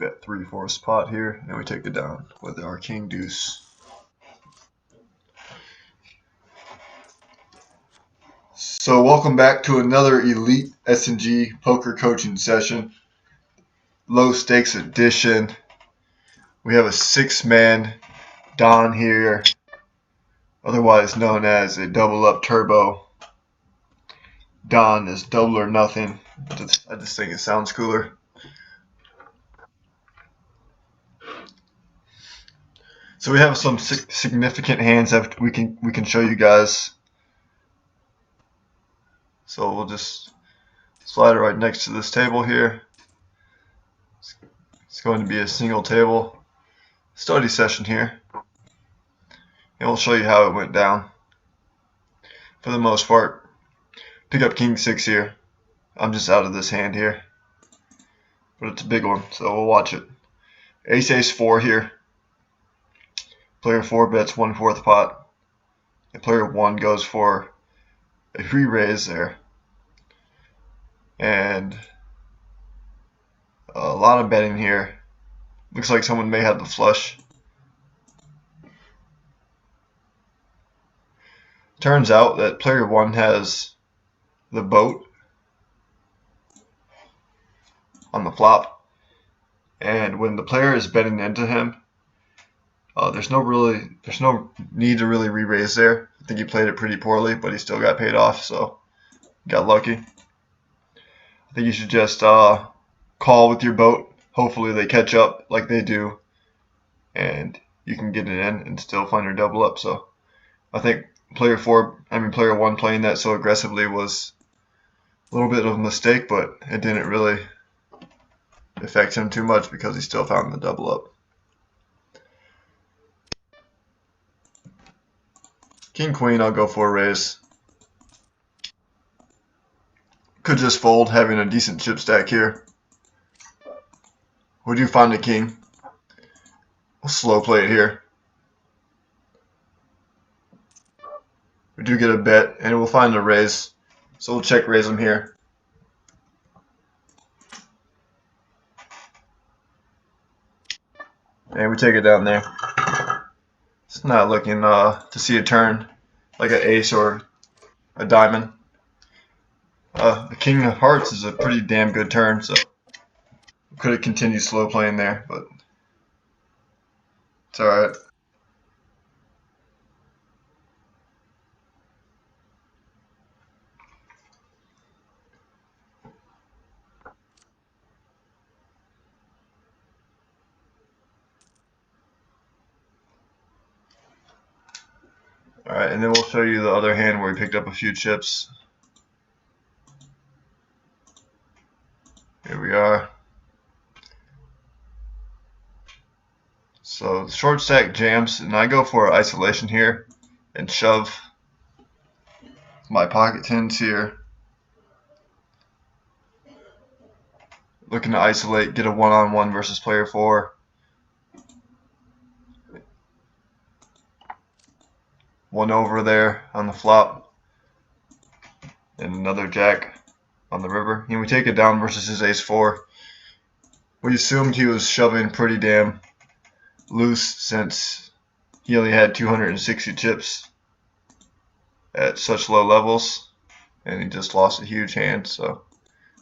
bet 3/4 pot here, and we take it down with our king deuce. So welcome back to another elite S&G poker coaching session, low stakes edition. We have a 6-man Don here, otherwise known as a double up turbo. Don is double or nothing. I just think it sounds cooler. So we have some significant hands that we can show you guys. So we'll just slide it right next to this table here. It's going to be a single table study session here, and we'll show you how it went down. For the most part, pick up king 6 here. I'm just out of this hand here, but it's a big one, so we'll watch it. Ace 4 here. Player 4 bets 1/4 pot. And player 1 goes for a re-raise there. And a lot of betting here. Looks like someone may have the flush. Turns out that player 1 has the boat on the flop. And when the player is betting into him, there's no need to really re-raise there. I think he played it pretty poorly, but he still got paid off, so got lucky. I think you should just call with your boat. Hopefully they catch up like they do, and you can get it in and still find your double up. So I think player 1 playing that so aggressively was a little bit of a mistake, but it didn't really affect him too much because he still found the double up. King Queen, I'll go for a raise. Could just fold, having a decent chip stack here. Would you find a king? We'll slow play it here. We do get a bet, and we'll find a raise. So we'll check raise him here. And we take it down there. It's not looking to see a turn like an ace or a diamond. The king of hearts is a pretty damn good turn, so could have continued slow playing there, but it's alright. Alright, and then we'll show you the other hand where we picked up a few chips. Here we are. So short stack jams, and I go for isolation here and shove my pocket tens here. Looking to isolate, get a one-on-one versus player 4. One over there on the flop, and another jack on the river. And we take it down versus his ace 4. We assumed he was shoving pretty damn loose since he only had 260 chips at such low levels, and he just lost a huge hand, so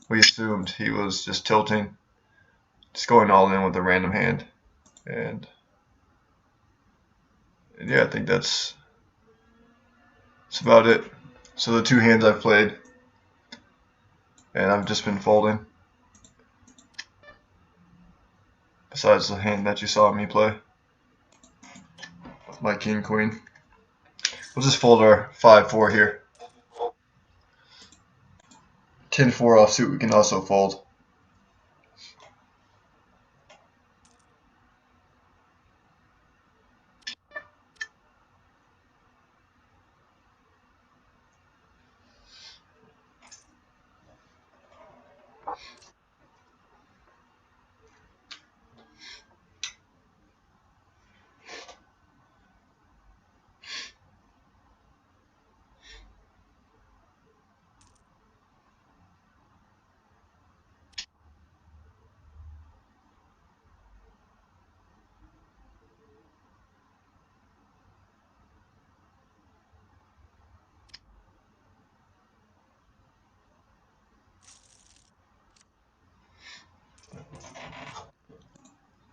we assumed he was just tilting, just going all in with a random hand. And yeah, I think that's about it. So the 2 hands I've played, and I've just been folding, besides the hand that you saw me play, my king queen. We'll just fold our 5-4 here. 10-4 offsuit we can also fold.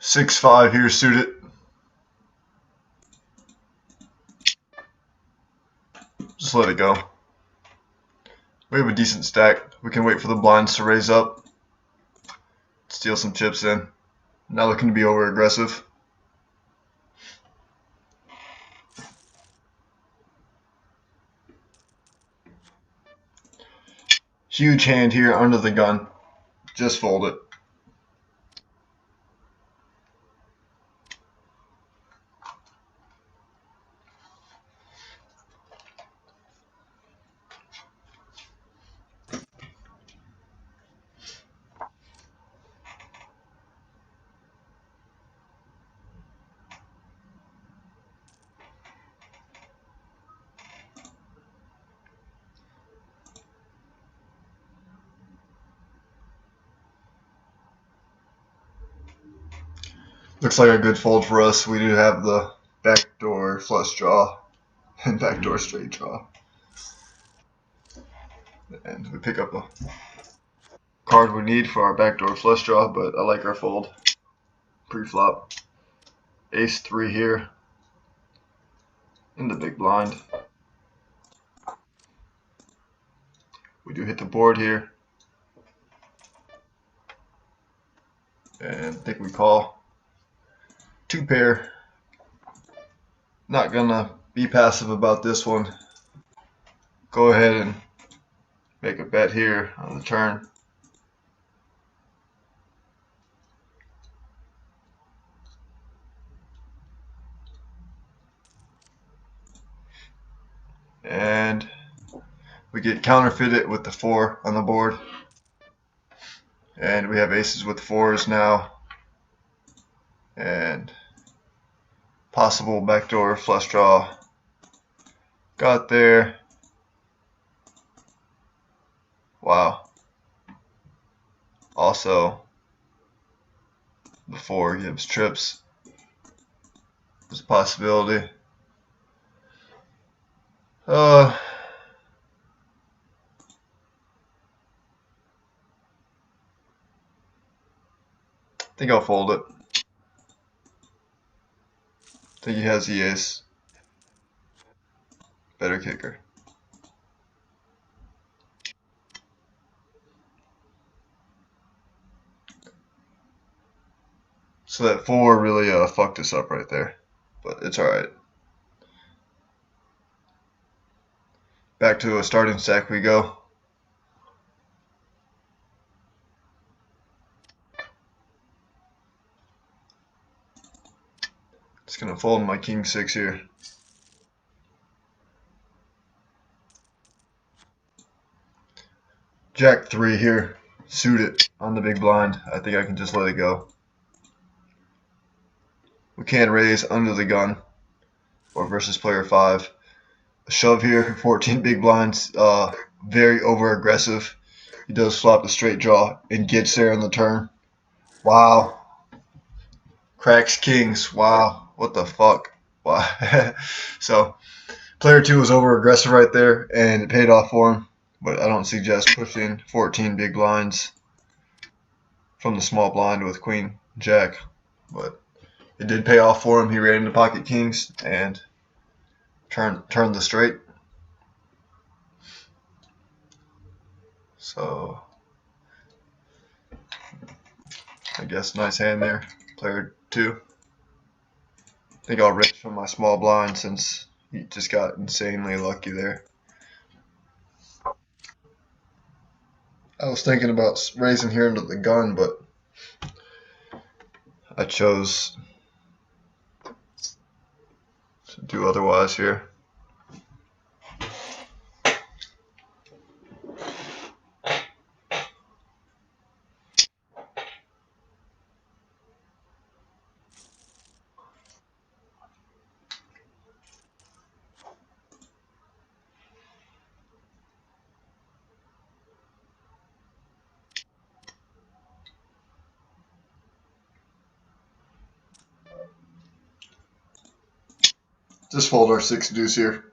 6-5 here suited. Just let it go. We have a decent stack. We can wait for the blinds to raise up. Steal some chips in. Not looking to be over aggressive. Huge hand here under the gun. Just fold it. Looks like a good fold for us. We do have the backdoor flush draw and backdoor straight draw. And we pick up a card we need for our backdoor flush draw, but I like our fold. Pre-flop. Ace-3 here in the big blind. We do hit the board here. And I think we call. 2-pair. Not gonna be passive about this one. Go ahead and make a bet here on the turn. And we get counterfeited with the 4 on the board. And we have aces with 4s now. And possible backdoor flush draw. Got there. Wow. Also, the 4 gives trips. There's a possibility. I think I'll fold it. I think he has the ace. Better kicker. So that 4 really fucked us up right there. But it's alright. Back to a starting stack we go. Just gonna fold my king 6 here. Jack 3 here, suited on the big blind. I think I can just let it go. We can raise under the gun or versus player 5. A shove here, 14 big blinds, very over aggressive. He does flop the straight draw and gets there on the turn. Wow. Cracks kings. Wow. What the fuck? Wow. So player 2 was over aggressive right there and it paid off for him. But I don't suggest pushing 14 big blinds from the small blind with queen jack. But it did pay off for him. He ran into pocket kings and turned the straight. So I guess nice hand there, player 2. I think I'll raise from my small blind since he just got insanely lucky there. I was thinking about raising here into the gun, but I chose to do otherwise here. Just fold our 6 deuce here.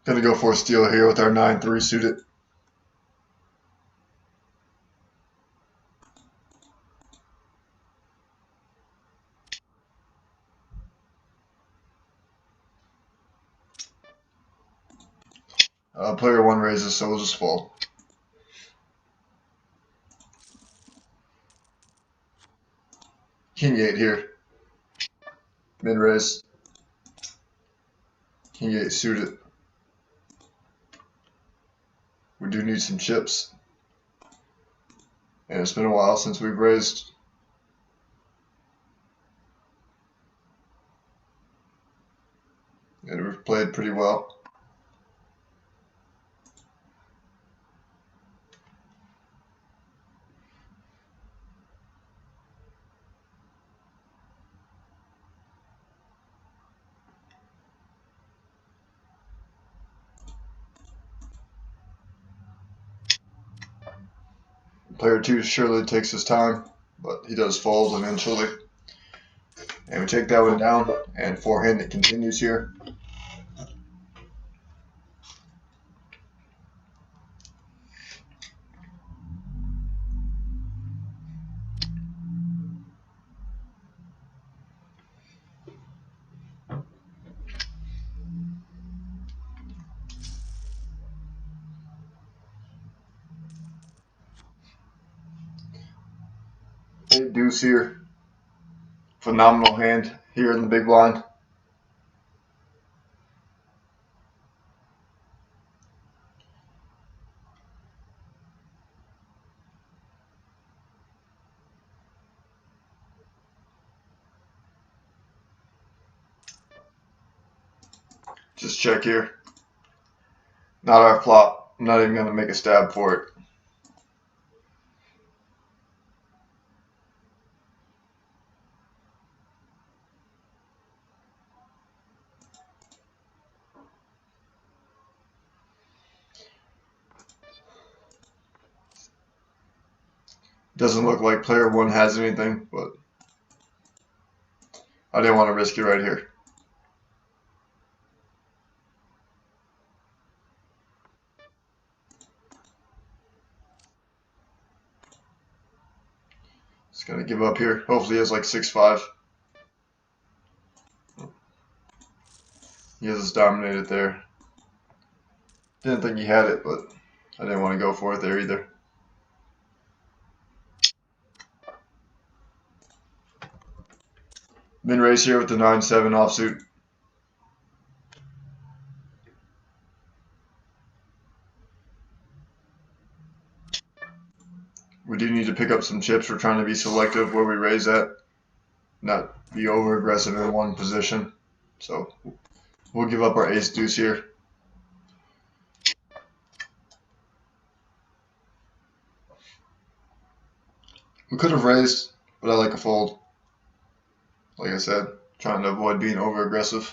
Gonna go for a steal here with our 9-3 suited. Player 1 raises, so we'll just fold. King 8 here. Min raise. King 8 suited. We do need some chips. And it's been a while since we've raised. And we've played pretty well. Player 2 surely takes his time, but he does fold eventually. And we take that one down, and 4-handed continues here. Deuce here. Phenomenal hand here in the big blind. Just check here. Not our flop. I'm not even going to make a stab for it. Doesn't look like player 1 has anything, but I didn't want to risk it right here. Just going to give up here. Hopefully he has like 6-5. He has us dominated there. Didn't think he had it, but I didn't want to go for it there either. Min raise here with the 9-7 offsuit. We do need to pick up some chips. We're trying to be selective where we raise at, not be over aggressive in one position. So we'll give up our ace deuce here. We could have raised, but I like a fold. Like I said, trying to avoid being over aggressive.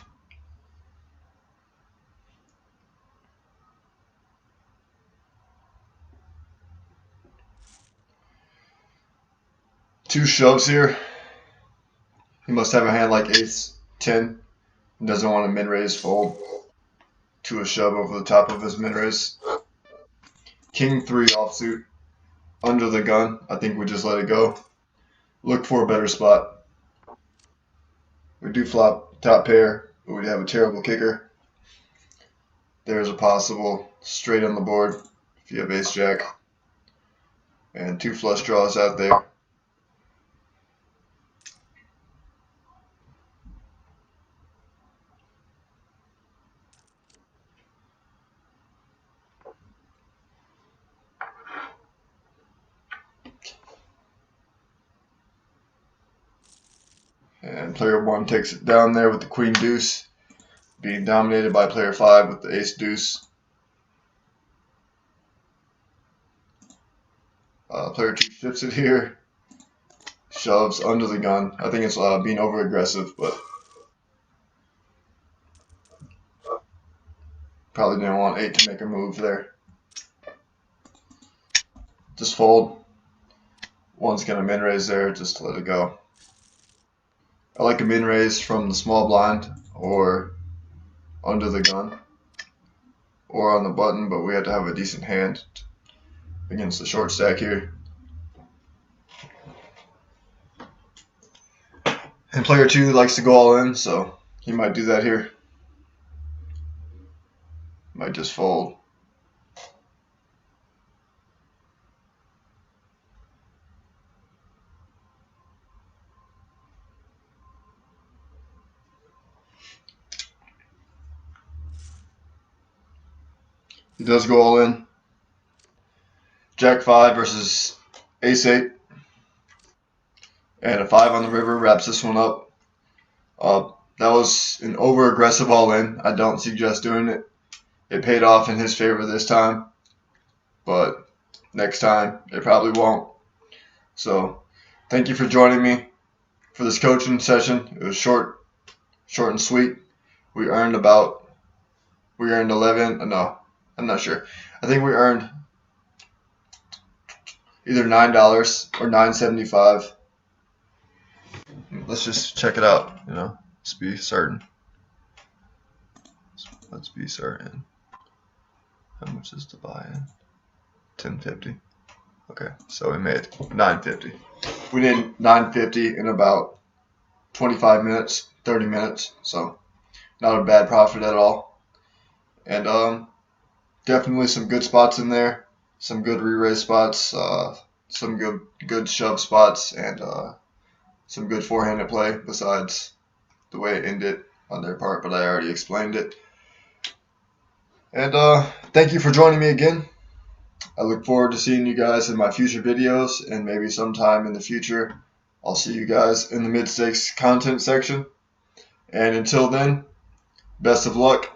Two shoves here. He must have a hand like ace-10. He doesn't want to min-raise fold to a shove over the top of his min-raise. King-3 offsuit. Under the gun. I think we just let it go. Look for a better spot. We do flop top pair, but we have a terrible kicker. There's a possible straight on the board if you have ace-jack. And 2 flush draws out there. And player 1 takes it down there with the queen deuce, being dominated by player 5 with the ace deuce. Player 2 flips it here, shoves under the gun. I think it's being over aggressive, but probably didn't want 8 to make a move there. Just fold. 1's going to min raise there, just to let it go. I like a min raise from the small blind or under the gun or on the button, but we have to have a decent hand against the short stack here. And player 2 likes to go all in, so he might do that here. Might just fold. He does go all in. Jack 5 versus Ace 8. And a 5 on the river wraps this one up. That was an over-aggressive all-in. I don't suggest doing it. It paid off in his favor this time, but next time it probably won't. So thank you for joining me for this coaching session. It was short and sweet. We earned 11. No, I'm not sure. I think we earned either $9 or $9.75. Let's just check it out. Let's be certain. Let's be certain. How much is the buy-in? $10.50. Okay, so we made $9.50. We did $9.50 in about 25 minutes, 30 minutes. So not a bad profit at all. And definitely some good spots in there. Some good re-raise spots. Some good shove spots, and some good four-handed play besides the way it ended on their part, but I already explained it. And thank you for joining me again. I look forward to seeing you guys in my future videos, and maybe sometime in the future I'll see you guys in the mid-stakes content section. And until then, best of luck.